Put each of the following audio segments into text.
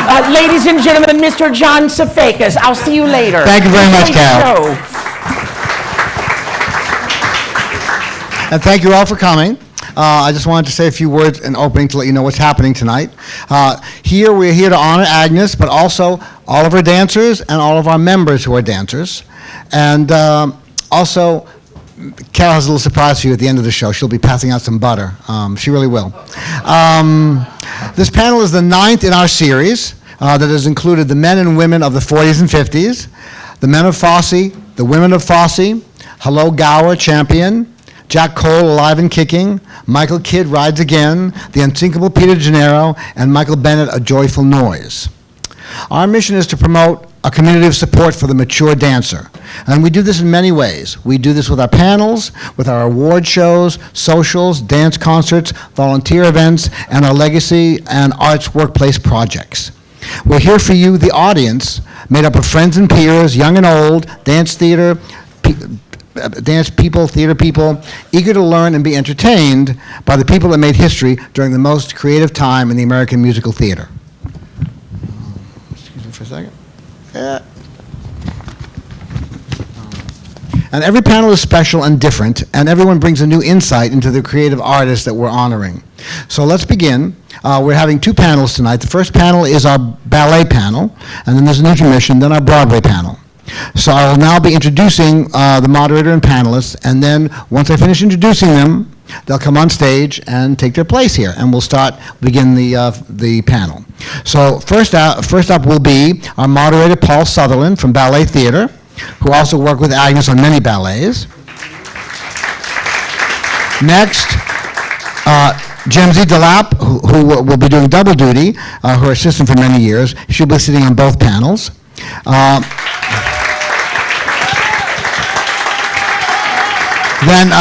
Ladies and gentlemen, Mr. John Sefakis. I'll see you later. Thank you very much, Gail. And thank you all for coming. I just wanted to say a few words in opening to let you know what's happening tonight. We're here to honor Agnes, but also all of our dancers and all of our members who are dancers. And also, Carol has a little surprise for you at the end of the show. She'll be passing out some butter. She really will. This panel is the 9th in our series that has included the men and women of the 40s and 50s, the men of Fosse, the women of Fosse, Hello Gower, champion, Jack Cole, alive and kicking, Michael Kidd, rides again, the unsinkable Peter Gennaro, and Michael Bennett, a joyful noise. Our mission is to promote a community of support for the mature dancer. And we do this in many ways. We do this with our panels, with our award shows, socials, dance concerts, volunteer events, and our legacy and arts workplace projects. We're here for you, the audience, made up of friends and peers, young and old, dance people, theater people, eager to learn and be entertained by the people that made history during the most creative time in the American musical theater. Excuse me for a second. And every panel is special and different, and everyone brings a new insight into the creative artists that we're honoring. So let's begin. We're having two panels tonight. The first panel is our ballet panel, and then there's an intermission, then our Broadway panel. So I will now be introducing the moderator and panelists, and then once I finish introducing them, they'll come on stage and take their place here, and we'll begin the panel. So first up will be our moderator, Paul Sutherland from Ballet Theater, who also worked with Agnes on many ballets. Next, Gemze De Lappe, who will be doing double duty, her assistant for many years. She'll be sitting on both panels. Then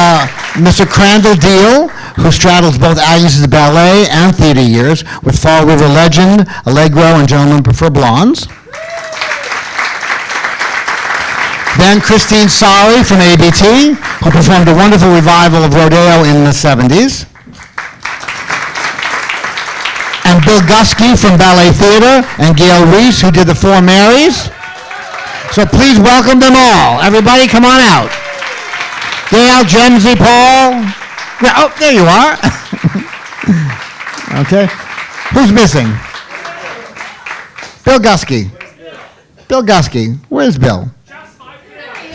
Mr. Crandall Diehl, who straddles both Agnes's ballet and theater years with Fall River legend, Allegro, and Gentlemen Prefer Blondes. Then Christine Sarry from ABT, who performed a wonderful revival of rodeo in the 70s. And Bill Guske from Ballet Theater, and Gail Reese, who did the Four Marys. So please welcome them all. Everybody come on out. Gail, Gemze, Paul. Yeah, oh, there you are. Okay. Who's missing? Bill Guske. Bill Guske. Where's Bill?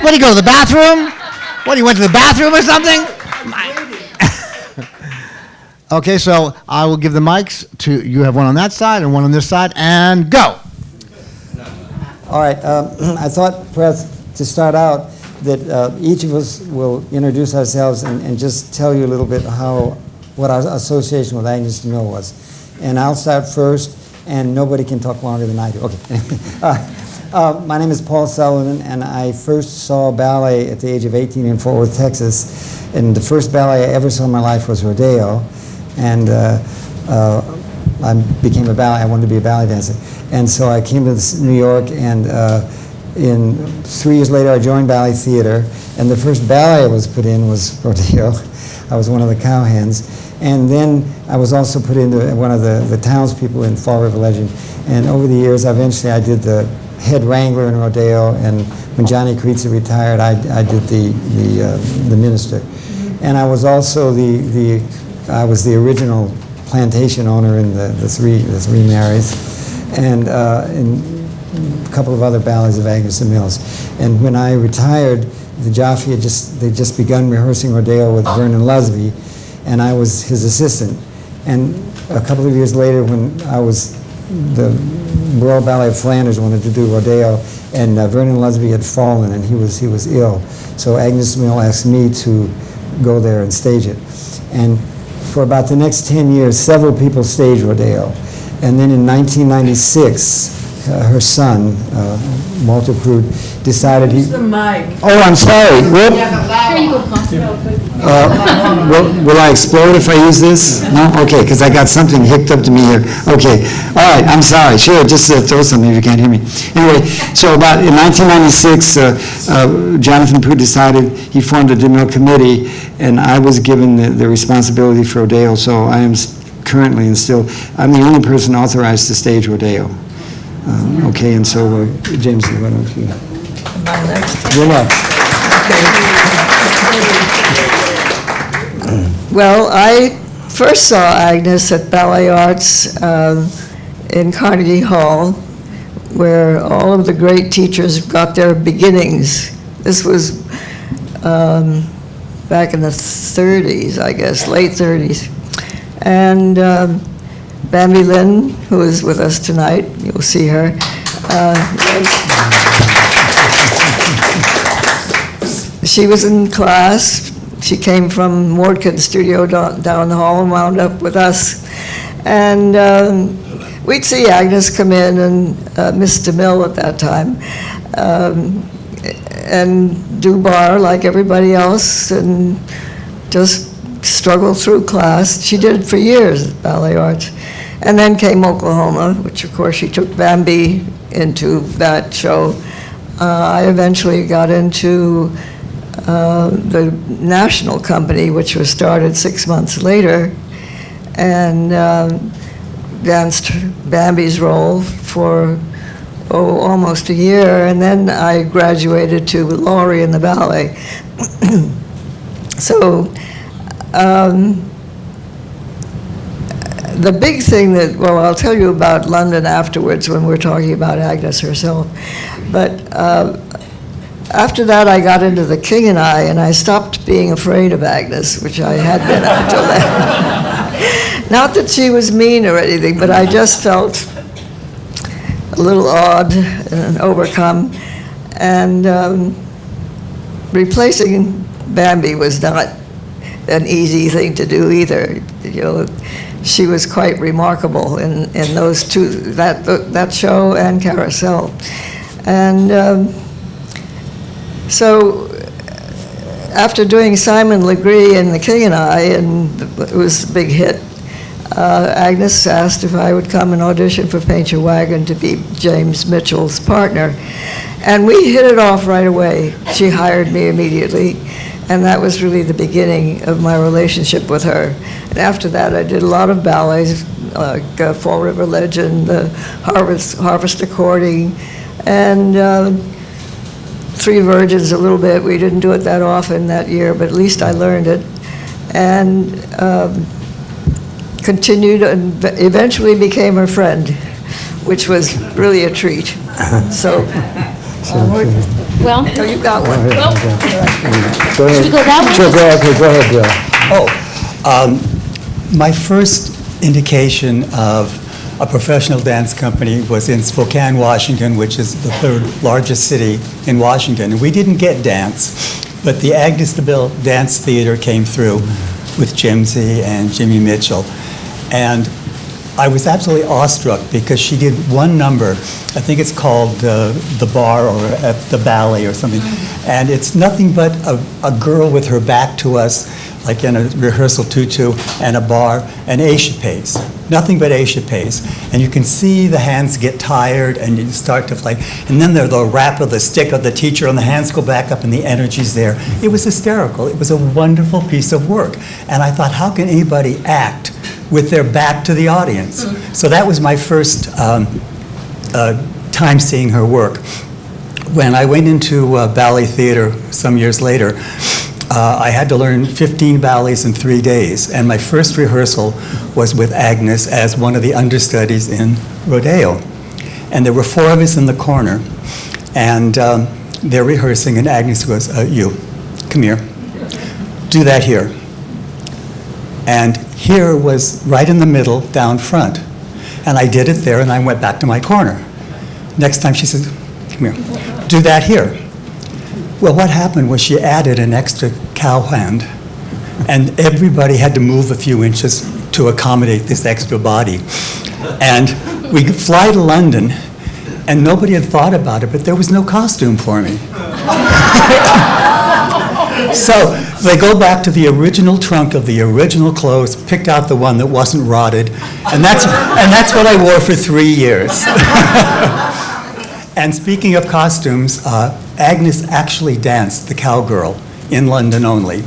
What, did he go to the bathroom? What, he went to the bathroom or something? Okay, so I will give the mics to, you have one on that side and one on this side, and go. All right, I thought perhaps to start out that each of us will introduce ourselves and just tell you a little bit what our association with Agnes De Mille was. And I'll start first, and nobody can talk longer than I do. Okay. My name is Paul Sullivan, and I first saw ballet at the age of 18 in Fort Worth, Texas. And the first ballet I ever saw in my life was rodeo. And I became I wanted to be a ballet dancer. And so I came to New York, and 3 years later I joined Ballet Theater. And the first ballet I was put in was rodeo. I was one of the cowhands. And then I was also put into one of the townspeople in Fall River Legend. And over the years, eventually I did the head wrangler in rodeo. And when Johnny Caritza retired, I did the minister. And I was also I was the original plantation owner in the three Marys, and in a couple of other ballets of Agnes De Mille's. And when I retired, the Joffrey they'd just begun rehearsing rodeo with Vernon Lusby, and I was his assistant. And a couple of years later, when the Royal Ballet of Flanders wanted to do rodeo, and Vernon Lusby had fallen and he was ill, so Agnes De Mille asked me to go there and stage it. And for about the next 10 years, several people staged rodeo. And then in 1996, her son, Walter Prude, decided Use the mic. Oh, I'm sorry. Here you go, Will I explode if I use this? No? Okay, because I got something hicked up to me here. Okay. All right, I'm sorry. Sure, just throw something if you can't hear me. Anyway, so about in 1996, Jonathan Prude decided he formed a De Mille committee, and I was given the responsibility for rodeo, so I am currently and still, I'm the only person authorized to stage rodeo. Okay, and so, James, why don't you? Am I next? You're next. Well, I first saw Agnes at Ballet Arts in Carnegie Hall, where all of the great teachers got their beginnings. This was back in the 30s, I guess, late 30s. And Bambi Lynn, who is with us tonight, you'll see her. She was in class. She came from Mordkin's studio down the hall and wound up with us. And we'd see Agnes come in, and Miss De Mille at that time, and do bar like everybody else, and just struggle through class. She did it for years at Ballet Arts. And then came Oklahoma, which of course she took Bambi into that show. I eventually got into the national company, which was started 6 months later, and danced Bambi's role for almost a year, and then I graduated to Laurie in the ballet. So the big thing that, well, I'll tell you about London afterwards when we're talking about Agnes herself, but after that, I got into The King and I stopped being afraid of Agnes, which I had been until then. Not that she was mean or anything, but I just felt a little awed and overcome. And replacing Bambi was not an easy thing to do either. You know, she was quite remarkable in those two, that show and Carousel. And so after doing Simon Legree and The King and I, and it was a big hit, Agnes asked if I would come and audition for Paint Your Wagon to be James Mitchell's partner. And we hit it off right away. She hired me immediately, and that was really the beginning of my relationship with her. And after that, I did a lot of ballets, like Fall River Legend, the Harvest According, and Three Virgins a little bit. We didn't do it that often that year, but at least I learned it. And continued and eventually became her friend, which was really a treat. So, Well, oh, you got one. Go ahead. should we go that way? Sure, go ahead, Bill. My first indication of a professional dance company was in Spokane, Washington, which is the third largest city in Washington. And we didn't get dance, but the Agnes De Mille Dance Theater came through with Gemze and Jimmy Mitchell. And I was absolutely awestruck because she did one number, I think it's called The Bar or at the Ballet or something, and it's nothing but a girl with her back to us, like in a rehearsal tutu and a bar, and échappés, nothing but échappés. And you can see the hands get tired and you start to like, and then the rap of the stick of the teacher and the hands go back up and the energy's there. It was hysterical. It was a wonderful piece of work. And I thought, how can anybody act with their back to the audience? So that was my first time seeing her work. When I went into ballet theater some years later, I had to learn 15 ballets in 3 days, and my first rehearsal was with Agnes as one of the understudies in Rodeo. And there were 4 of us in the corner, and they're rehearsing, and Agnes goes, you, come here, do that here. And here was right in the middle, down front. And I did it there, and I went back to my corner. Next time she says, come here, do that here. Well, what happened was she added an extra cow hand, and everybody had to move a few inches to accommodate this extra body. And we fly to London, and nobody had thought about it, but there was no costume for me. So they go back to the original trunk of the original clothes, picked out the one that wasn't rotted, and that's what I wore for 3 years. And speaking of costumes, Agnes actually danced the cowgirl in London only.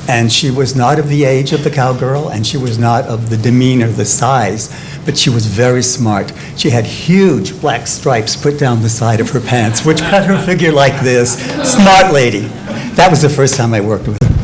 And she was not of the age of the cowgirl, and she was not of the demeanor, the size, but she was very smart. She had huge black stripes put down the side of her pants, which cut her figure like this. Smart lady. That was the first time I worked with her.